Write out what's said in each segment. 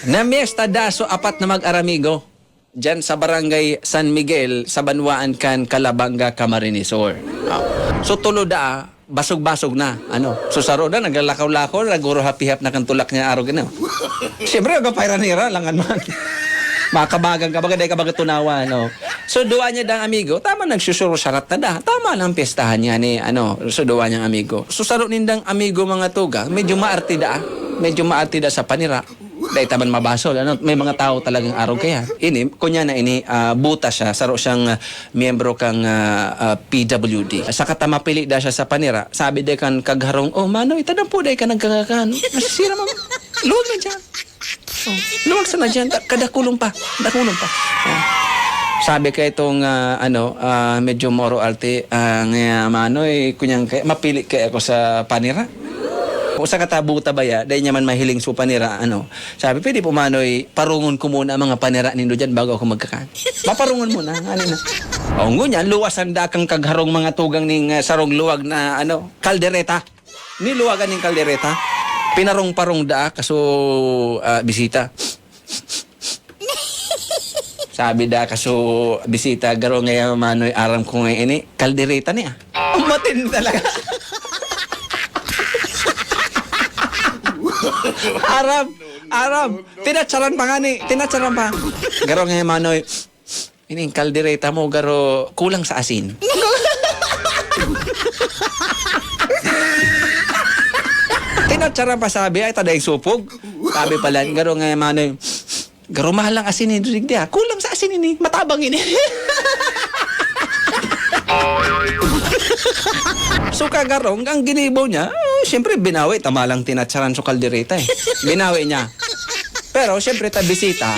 Namiesta daso apat na mag-aramigo dyan sa barangay San Miguel sa Banwaan kan Calabanga, Camarines Sur. So tulo da basog-basog na so saro na naglalakaw-lakaw naguro happy-hap na kan tulak niya araw gano. Siyempre aga pairanira langan man. Makabagang kabaga day kabaga tunawa So duwa niya dang amigo tama nagsusuro sarat na da. Tama lang piyestahan niya ni so duwa niyang amigo. So saro nindang amigo mga tuga medyo maarti da sa panira. Dahil taman mabasol. May mga tao talagang araw kaya. Kunya na buta siya. Saro siyang miyembro kang PWD. Sa katamapili da siya sa panira. Sabi day kan kagharong, oh mano, itadang po day ka nagkangakan. Masisira mo. Luwag na dyan. Luwag sa na dyan. Kadakulong pa. Dakulong pa. Sabi ka itong medyo moro arte mano kunyang mapili kaya ako sa panira. O sa katabuta baya, dahil niya man mahiling sa panira, sabi, pwede po manoy, parungon ko muna ang mga panira nindo dyan bago ako magkakan. Maparungon muna, na. O ngunyan, luwasan da kang kagharong mga tugang ning sarong luwag na, kaldereta. Niluwagan ning kaldereta. Pinarong-parong da, kaso bisita. Sabi da, kaso bisita, garo ngayon manoy, aram ko ngayon kaldereta niya. Umatin talaga. Arab. Tinatsaran pa nga ni. Tinatsaran pa. Garo nga manoy. Ining kaldereta mo, garo kulang sa asin. Tinatsaran pa sabi, ay taday supog. Sabi pala, garo nga manoy. Garo mahal ang asin ni Dudig dia. Kulang sa asin ini. Matabang ini. So kagarong, ang ginibaw niya, siyempre binawi, tama lang tinatsaran sa kaldereta Binawi niya. Pero siyempre bisita,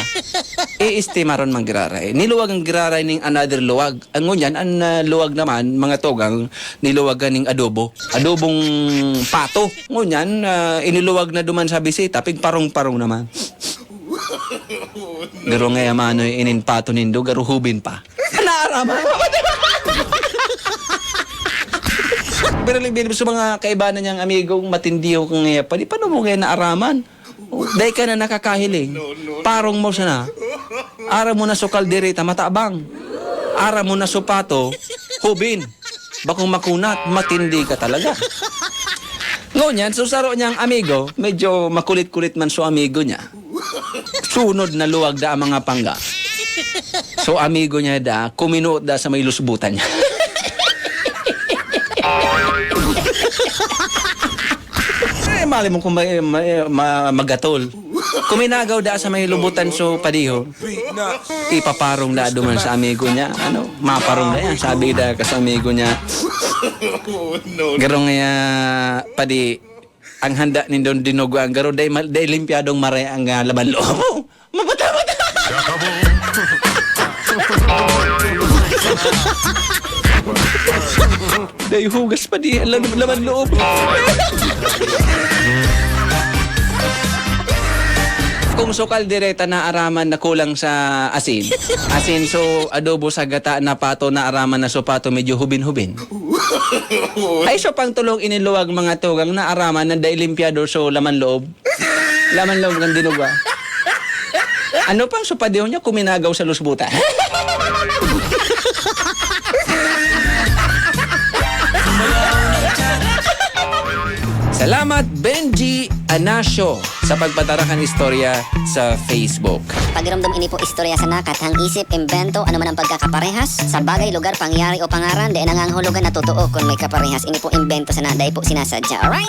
iistima ron manggiraray. Niluwag ang giraray ning another luwag. Ang ngunyan, ang luwag naman, mga togang, niluwagan ning adobo. Adobong pato. Ngunyan, iniluwag na duman sa bisita, pigparong-parong naman. Garo nga yaman, inin pato nindo, garo hubin pa. Naarama. Pero libin sa mga kaibanan niyang amigong matindiho kung ngayon pa, di paano mo ngayon naaraman? Dahil ka na nakakahiling. Parong mo siya na. Ara mo na so kaldereta, matabang. Ara mo na so pato, hubin. Bakong makunat, matindi ka talaga. Ngunyan, so saro niyang amigo, medyo makulit-kulit man so amigo niya. Sunod na luwag da ang mga pangga. So amigo niya da, kuminuot da sa may lusbutan niya. Mali mo kung magatol. Kuminagaw da sa may lubutan so padiho. Ipaparong da duman sa amigo niya. Maparong da yan. Sabi da ka sa amigo niya. Garo nga padi ang handa ni Don Dinuguan. Garo day limpiadong maray ang laban loob. Mabata-bata! Day hugas pa di laman loob. Kung so kaldereta na araman na kulang sa asin so adobo sa gata na pato na araman na so pato medyo hubin-hubin. Ay so pang tulong iniluwag mga tugang na araman na day limpiado so laman loob ng dinuga. Ano pang so padiho niya kuminagaw sa lusbuta. Salamat Benji Anasio sa pagpatarakan istorya sa Facebook. Pagiramdam ini po istorya sa nakat, hang isip, imbento, ano man ang pagkakaparehas sa bagay, lugar, pangyari o pangaran, di nanganghulugan na totoo kung may kaparehas. Ini po imbento sa na, dahil po sinasadya. Alright?